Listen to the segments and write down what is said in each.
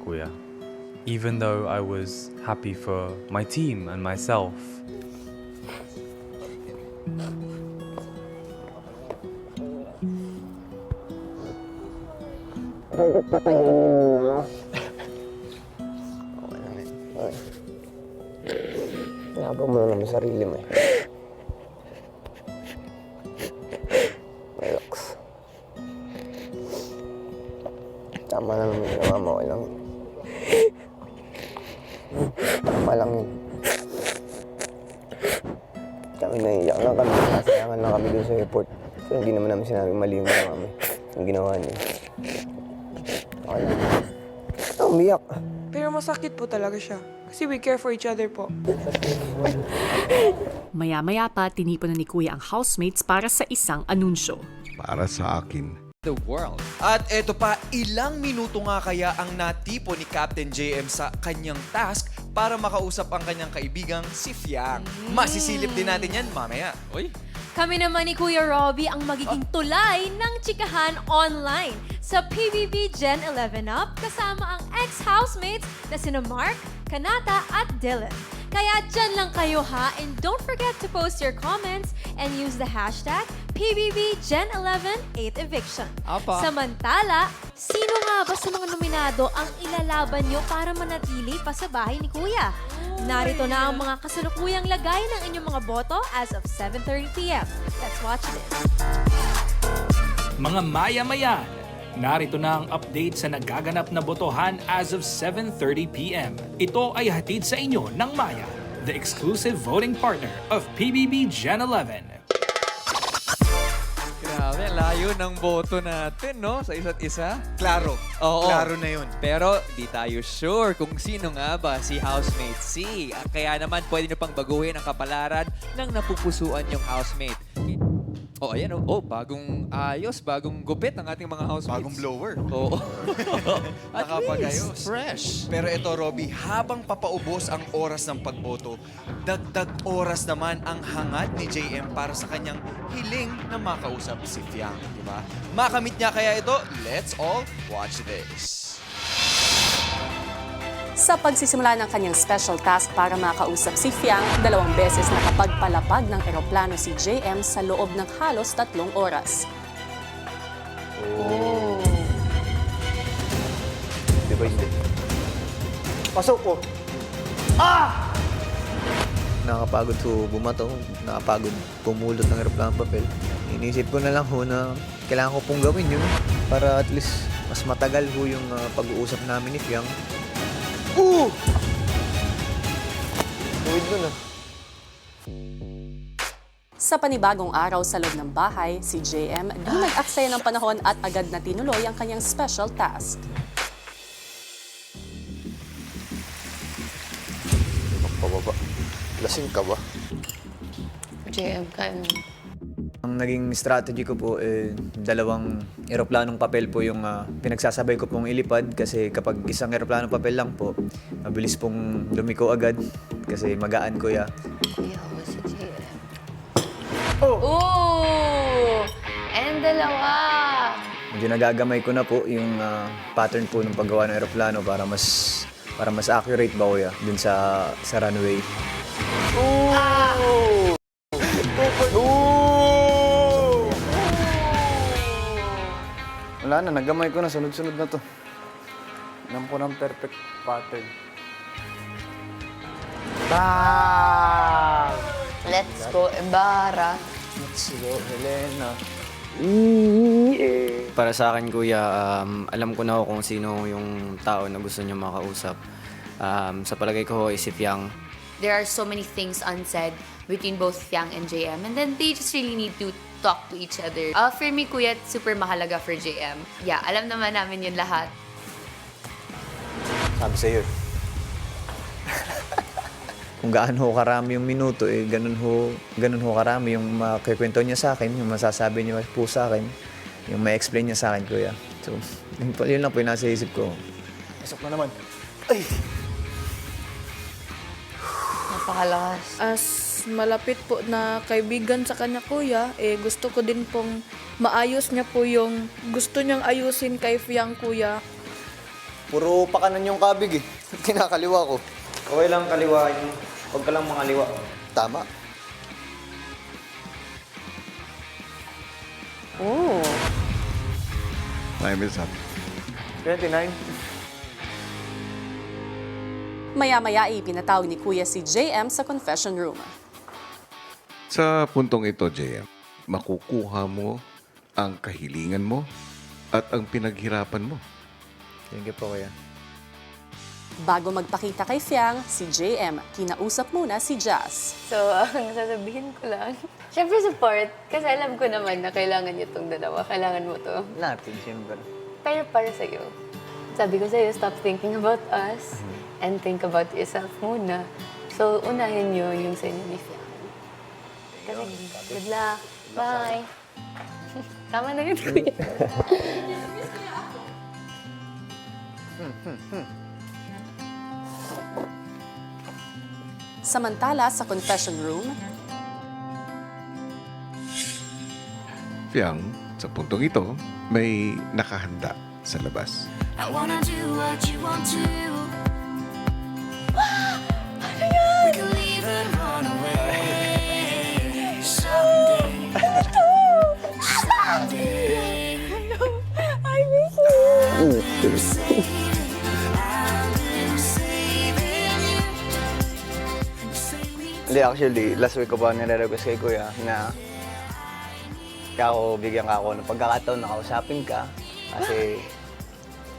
kuya. Even though I was happy for my team and myself. Okay lang yan. Okay. Nabang mo naman sa sarili mo eh. Relax. Tama na naman ginawa mo. Okay lang. Tama lang yun. Kami naiiyak lang kami. Nasayangan lang kami doon sa airport. Pero hindi naman namin sinabing mali yung ginawa mo. Yung ginawa niya. Okay lang. Umiyak. Pero masakit po talaga siya. Kasi we care for each other po. Maya-maya pa, tinipon na ni Kuya ang housemates para sa isang anunsyo. Para sa akin, The world. At eto pa, ilang minuto nga kaya ang natipo ni Captain JM sa kanyang task para makausap ang kanyang kaibigang si Fiang. Masisilip din natin yan mamaya. Uy. Kami naman ni Kuya Robbie ang magiging tulay ng chikahan online sa PBB Gen 11 Up kasama ang ex-housemates na sina Mark, Kanata at Dylan. Kaya dyan lang kayo ha, and don't forget to post your comments and use the hashtag PBB Gen 11 8 Eviction. Apa. Samantala, sino nga ba sa mga nominado ang ilalaban nyo para manatili pa sa bahay ni Kuya? Narito na ang mga kasalukuyang lagay ng inyong mga boto as of 7:30 p.m. Let's watch this. Mga maya-maya, narito na ang update sa nagaganap na botohan as of 7:30 p.m. Ito ay hatid sa inyo ng Maya, the exclusive voting partner of PBB Gen 11. Grabe, layo ng boto natin, no? Sa isa't isa. Klaro. Oo. Klaro na yun. Pero di tayo sure kung sino nga ba si housemate C. Kaya naman pwede nyo pang baguhin ang kapalaran ng napupusuan yung housemate. Oh, ayan oh. Oh, bagong ayos, bagong gupit ng ating mga housemates. Bagong blower. Oo. At Nakapagayos. least, fresh. Pero ito, Robby, habang papaubos ang oras ng pagboto, dagdag oras naman ang hangad ni JM para sa kanyang hiling na makausap si Fiang, di ba? Makamit niya kaya ito? Let's all watch this. Sa pagsisimula ng kanyang special task para makausap si Fiang, 2 beses nakapagpalapag ng eroplano si JM sa loob ng halos 3 oras. Di ba hindi? Pasok po! Nakakapagod ho bumato, nakakapagod pumulot ng aeroplano papel. Inisip ko na lang ho na kailangan ko pong gawin yun para at least mas matagal ho yung pag-uusap namin ni Fiang. Tuwid nun ah. Sa panibagong araw sa loob ng bahay, si JM di nag-aksaya ng panahon at agad na tinuloy ang kanyang special task. Pababa. Lasing ka ba? JM, kaya Ang naging strategy ko po, 2 eroplanong papel po yung pinagsasabay ko pong ilipad kasi kapag isang eroplanong papel lang po, mabilis pong lumiko agad kasi magaan kuya. kuya ko si JM. Oh! And dalawa! Medyo nagagamay ko na po yung pattern po ng paggawa ng eroplano para mas accurate ba kuya dun sa runway. Wala na, nagamay ko na, sunod-sunod na to. Alam ko ng perfect pattern. Bang! Let's go, Ibarra. Let's go, Helena. Para sa akin, kuya, alam ko na ho kung sino yung tao na gusto niyo makausap. Sa palagay ko, si Fiang. There are so many things unsaid between both Fiang and JM, and then they just really need to talk to each other. For me, kuya, super mahalaga for JM. Yeah, alam naman namin yun lahat. Sabi sa'yo. Kung gaano ho karami yung minuto, ganun ho karami yung makikwento niya sa akin, yung masasabi niya po sa akin, yung ma-explain niya sa akin, kuya. So, yun lang po yung nasa isip ko. Pasok na naman. Ay! Napakalakas. As malapit po na kaibigan sa kanya kuya, gusto ko din pong maayos niya po yung gusto niyang ayusin kay Fiang kuya. Puro pakanan yung kabig eh. Kinakaliwa ko. Okay lang kaliwain mo. Huwag ka lang mangaliwa. Tama. Ooh. Time is up. 29. Maya-maya ay pinatawag ni Kuya si JM sa confession room. Sa puntong ito, JM, makukuha mo ang kahilingan mo at ang pinaghirapan mo. Thank you po, kuya. Bago magpakita kay Fiang, si JM, kinausap muna si Jazz. So, ang sasabihin ko lang, syempre support. Kasi alam ko naman na kailangan niyo itong dalawa. Kailangan mo to. Natin, siyempre. Pero para sa'yo, sabi ko sa'yo, stop thinking about us and think about yourself muna. So, unahin niyo yung sa inyo ni Fiang. Kasi, good luck. Bye. Tama na yun, kuya. Samantala, sa confession room, Fiang, sa puntong ito, may nakahanda sa labas. Hindi, actually, last week ko pa nire-request kay kuya na kaya ako, bigyan ka ako ng pagkakataon na kausapin ka. Kasi,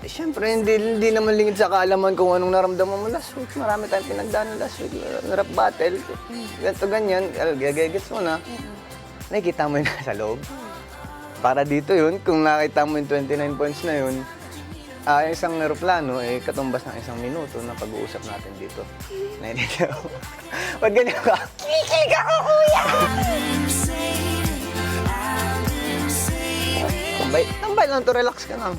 siyempre, hindi naman lingid sa kaalaman kung anong naramdaman mo last week. Marami tayong pinagdaan last week. Rap battle. Ganito, ganyan. Gagagets mo na. Nakikita mo yun sa loob. Para dito yun, kung nakita mo yung 29 points na yun, isang aeroplano, katumbas ng 1 minuto na pag-uusap natin dito. Nainito. Ba't ganyan ka? Kikig ako, kuya! Tambay lang to, relax ka lang.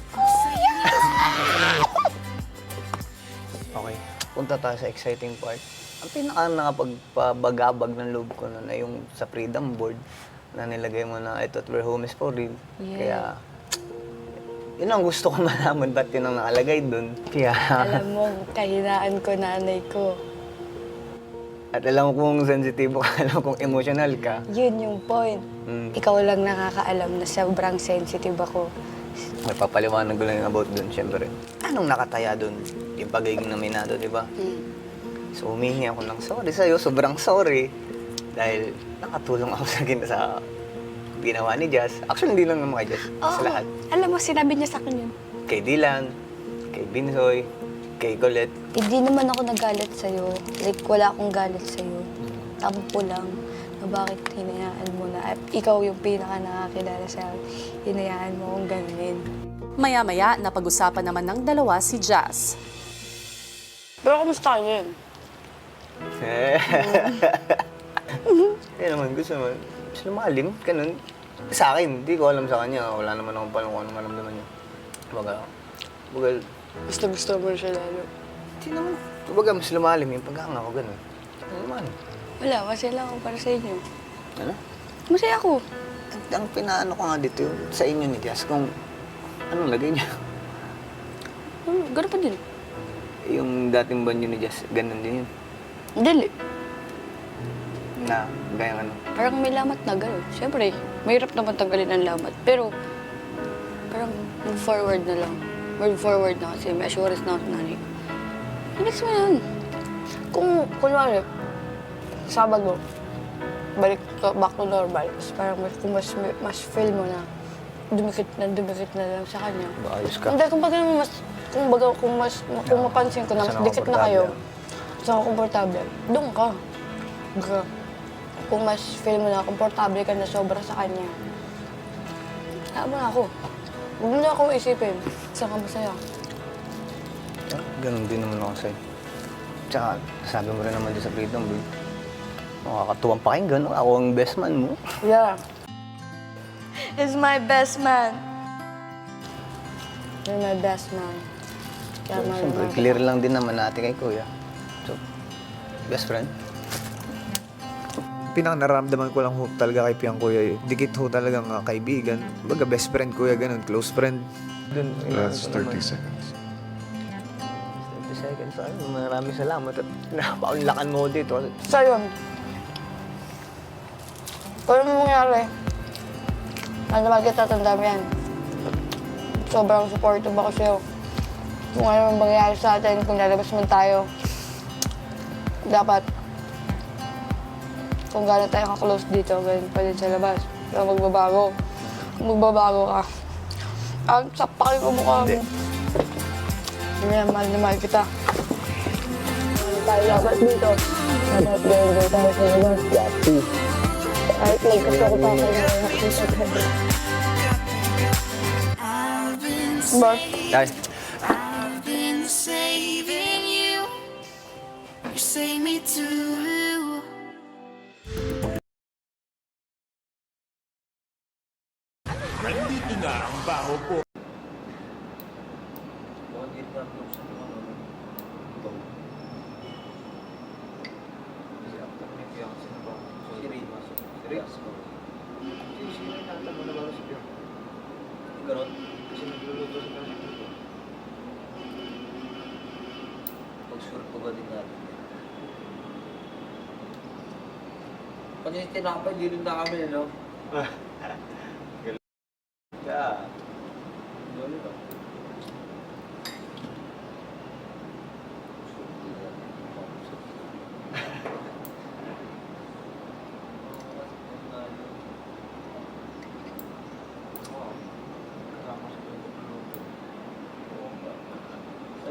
Okay, punta tayo sa exciting part. Ang nakapagpabagabag ng loob ko na yung sa freedom board na nilagay mo na I thought we're homies for real. Yeah. Kaya, yun ang gusto ko malaman, ba't yun ang nakalagay dun. Kaya, Alam mo, kahinaan ko, nanay ko. at alam ko kung sensitibo ka, alam kong emotional ka. Yun yung point. Ikaw lang nakakaalam na sobrang sensitive ako. May papaliwanag ko lang about dun, syempre. Anong nakataya dun? Yung pagiging nominado, di ba? So, humingi ako ng sorry sa'yo, sobrang sorry. Dahil nakatulong ako sa ginawa ni Jazz. Actually, hindi lang naman kay Jazz, sa lahat. Alam mo, sinabi niya sa akin yun. Kay Dylan, kay Binsoy, kay Colette. Hindi naman ako nagalit sa'yo. Like, wala akong galit sa'yo. Tampo lang na bakit hinayaan mo na. Ikaw yung pinaka nakakilala sa akin. Hinayaan mo akong ganunin. maya-maya napag-usapan naman ng dalawa si Jazz. Pero kumusta ka yun? Kaya naman, gusto naman. Gusto lumalim, ganun. Sa akin, hindi ko alam sa kanya. Wala naman akong paano kung anong maramdaman niya. Bagal, Gusto mo siya lalo. hindi naman. Baga, mas lumalim yung paghanga ko, ganun. Ano naman? Wala, masaya lang ako para sa inyo. Ano? Masaya ako. Ang pinaano ko nga dito yung sa inyo ni Jazz, kung anong lagay niya. Ganun pa din. Yung dating banyo ni Jazz, ganun din yun. Dali. Na, gaya ano. Parang may lamat na gano'n. Siyempre, mahirap naman tanggalin ang lamat. Pero, parang move forward na lang. Move forward na kasi may assurance na ako sa nanay ko. Next mo yan. Kung, kunwari, Sabado, balik ka back to normal. Tapos parang kung mas feel mo na dumikit na lang sa kanya. Ayos ka. Hindi, kung mapansin ko na mas Saan ako dikit na kayo, komportable? saan ako komportable, doon ka. Kung mas feel mo na komportable ka na sobra sa kanya, tama na ako. Huwag mo na akong isipin. Saan ka masaya? Ganun din naman ako sa'yo. Tsaka, sabi mo rin naman doon sa Freedom, boy. Nakakatuwang pakinggan, ako ang best man mo. Yeah. He's my best man. You're my best man. Kaya Siyempre, clear lang din naman natin kay Kuya. So, best friend. Pinaka-naramdaman ko lang ho talaga kay Piang Kuya. Dikit ho talagang kaibigan. Baga best friend Kuya, ganun, close friend. Dun, Last 30 seconds. seconds. Maraming salamat at napaunlakan mo dito. So yun, kung ano mangyari, ano naman kita tanda mo yan. Sobrang supportive ako sa'yo. Kung ano man mangyari sa atin, kung lalabas man tayo, dapat kung gano'n tayo ka-close dito, ganun pa din sa labas. Kaya magbabago. Kung magbabago ka, ang sapakin ko mukha mo. Hindi yan, mahal na mahal kita. Ano tayo dapat dito? Dapat gawin tayo sa labas. Yati. Kahit magkasya ko pa ako na nakita ka. Ba? Guys, Kanina tinapay, di rin na kami, no? Yeah.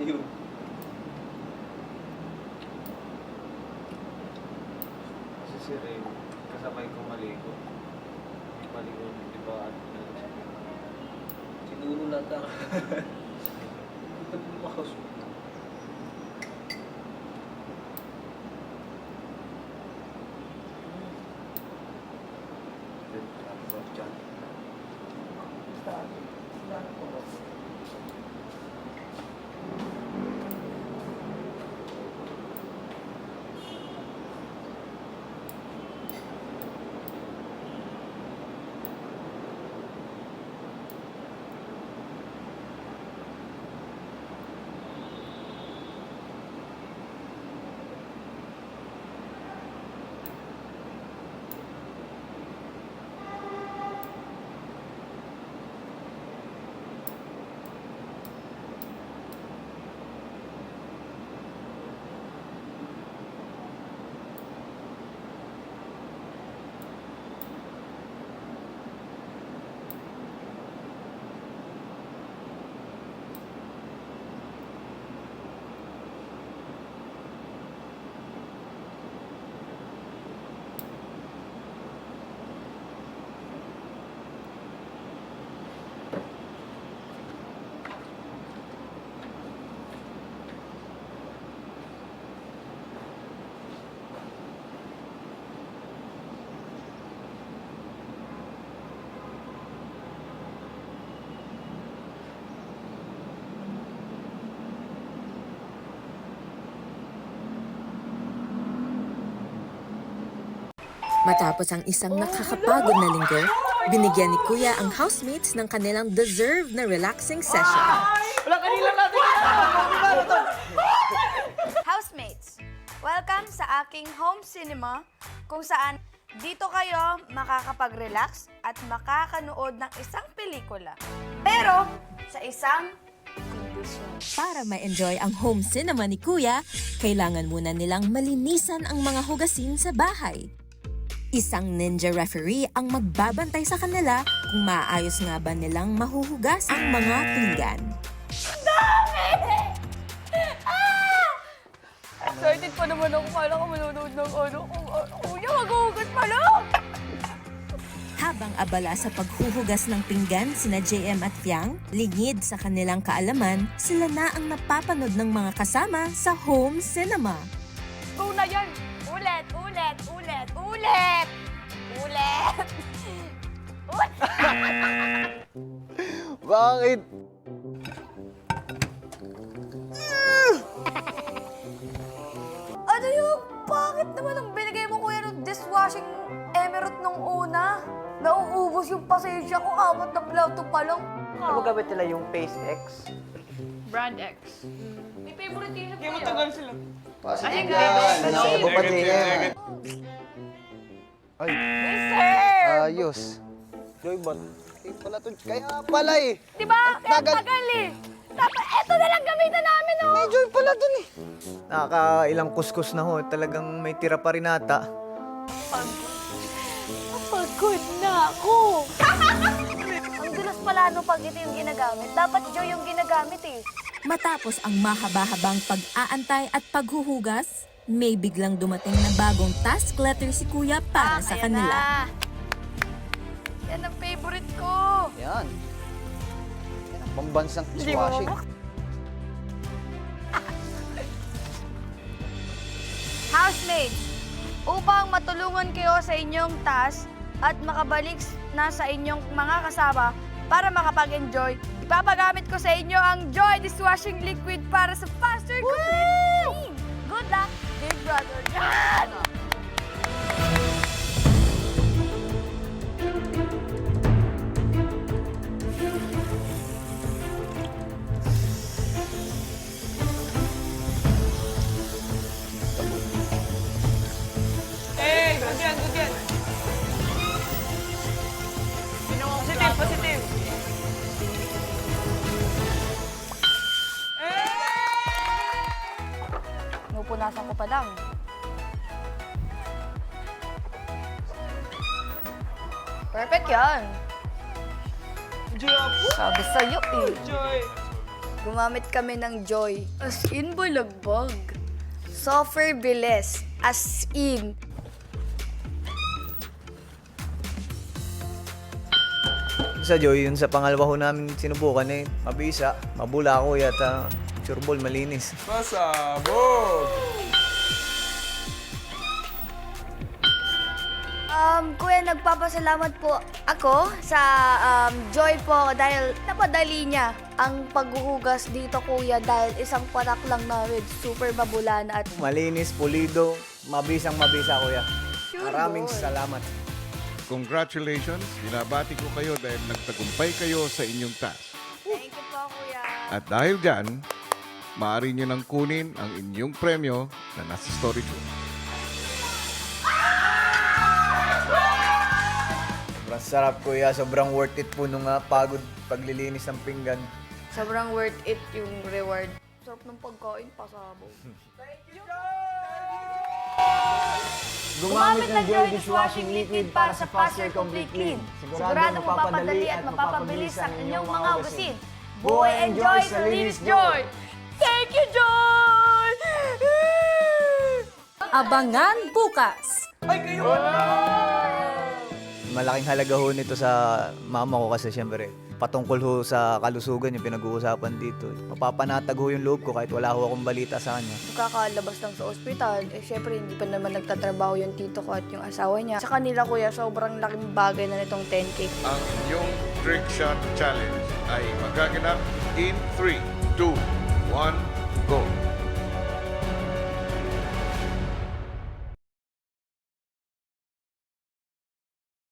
Ayun. kasi si Ray, kasabay ko maligo. Maligo, di ba? Siguro lang ka. Ba't mo makasunod? Matapos ang isang nakakapagod na linggo, binigyan ni Kuya ang housemates ng kanilang deserved na relaxing session. Housemates, welcome sa aking home cinema kung saan dito kayo makakapag-relax at makakanood ng isang pelikula. Pero sa isang kondisyon. Para ma-enjoy ang home cinema ni Kuya, kailangan muna nilang malinisan ang mga hugasin sa bahay. Isang ninja referee ang magbabantay sa kanila kung maayos nga ba nilang mahuhugas ang mga pinggan. Dami! Excited pa naman ako. Kala ko manonood ng ano. Kuya, maghuhugas pa lang! Habang abala sa paghuhugas ng pinggan sina JM at Fiang, lingid sa kanilang kaalaman, sila na ang napapanood ng mga kasama sa home cinema. Una yan! Ulit! Ulit! Ulit! Ulit! Ulit! Bakit? Ano yung bakit naman ang binigay mo kuya ng dishwashing emerald nung una? Nauubos yung pasensya ko, 4 na plato pa lang. Ano gamit nila yung Face X? Brand X. May favorite yun Kaya matagal sila. Ay, guys. Ako pa tingin. Ay, ayos. Joy, ba't? Pala to. Kaya pala eh. Diba? Kaya tagal eh. Dapat eto na lang gamitan namin, oh. May Joy pala dun eh. Nakakailang kuskus na ho. Talagang may tira pa rin ata. Pagod na ako. Ang dulas pala no pag ito yung ginagamit. Dapat Joy yung ginagamit eh. Matapos ang mahaba-habang pag-aantay at paghuhugas, may biglang dumating na bagong task letter si Kuya para sa ayan kanila. na. Yan ang favorite ko. Yan. Yan ang pambansang dishwashing. Housemates, upang matulungan kayo sa inyong task at makabalik na sa inyong mga kasama para makapag-enjoy, ipapagamit ko sa inyo ang Joy Dishwashing Liquid para sa faster complete clean. Good luck, Big Brother John! Hey, good yan, good yan. Positive, positive. Nupunasan ko pa lang. Perfect yan. Joy ako. Sabi sa'yo eh. Joy. Gumamit kami ng Joy. As in, bulagbag. Software bilis. As in. Sa Joy, yun sa pangalawa ho namin sinubukan eh. Mabisa, mabula ako yata. Sureball, malinis. Pasabog! Kuya, nagpapasalamat po ako sa Joy po dahil napadali niya ang paghuhugas dito, kuya, dahil isang patak lang namin. Super mabula na at Malinis, pulido, mabisang mabisa, kuya. Sure, Maraming boy. salamat. Congratulations! Binabati ko kayo dahil nagtagumpay kayo sa inyong task. thank you po, kuya. At dahil dyan, maaari nyo nang kunin ang inyong premyo na nasa storage room. Sobrang sarap, kuya. Sobrang worth it po nung pagod paglilinis ng pinggan. Sobrang worth it yung reward. Sarap ng pagkain, pasabog. Gumamit ng Joy Dishwashing Liquid para sa faster complete clean. Siguradong mapapadali at mapapabilis ang inyong mga hugasin. Buhay and Joy sa Linis Joy! Thank you, Joy! Abangan bukas! Malaking halaga ho nito sa mama ko kasi siyempre patungkol ho sa kalusugan yung pinag-uusapan dito. Mapapanatag ho yung loob ko kahit wala ho akong balita sa kanya. Kakalabas lang sa ospital, syempre hindi pa naman nagtatrabaho yung tito ko at yung asawa niya. Sa kanila, kuya, sobrang laking bagay na nitong 10K. Ang inyong Trick Shot Challenge ay magaganap in 3, 2, 1, go!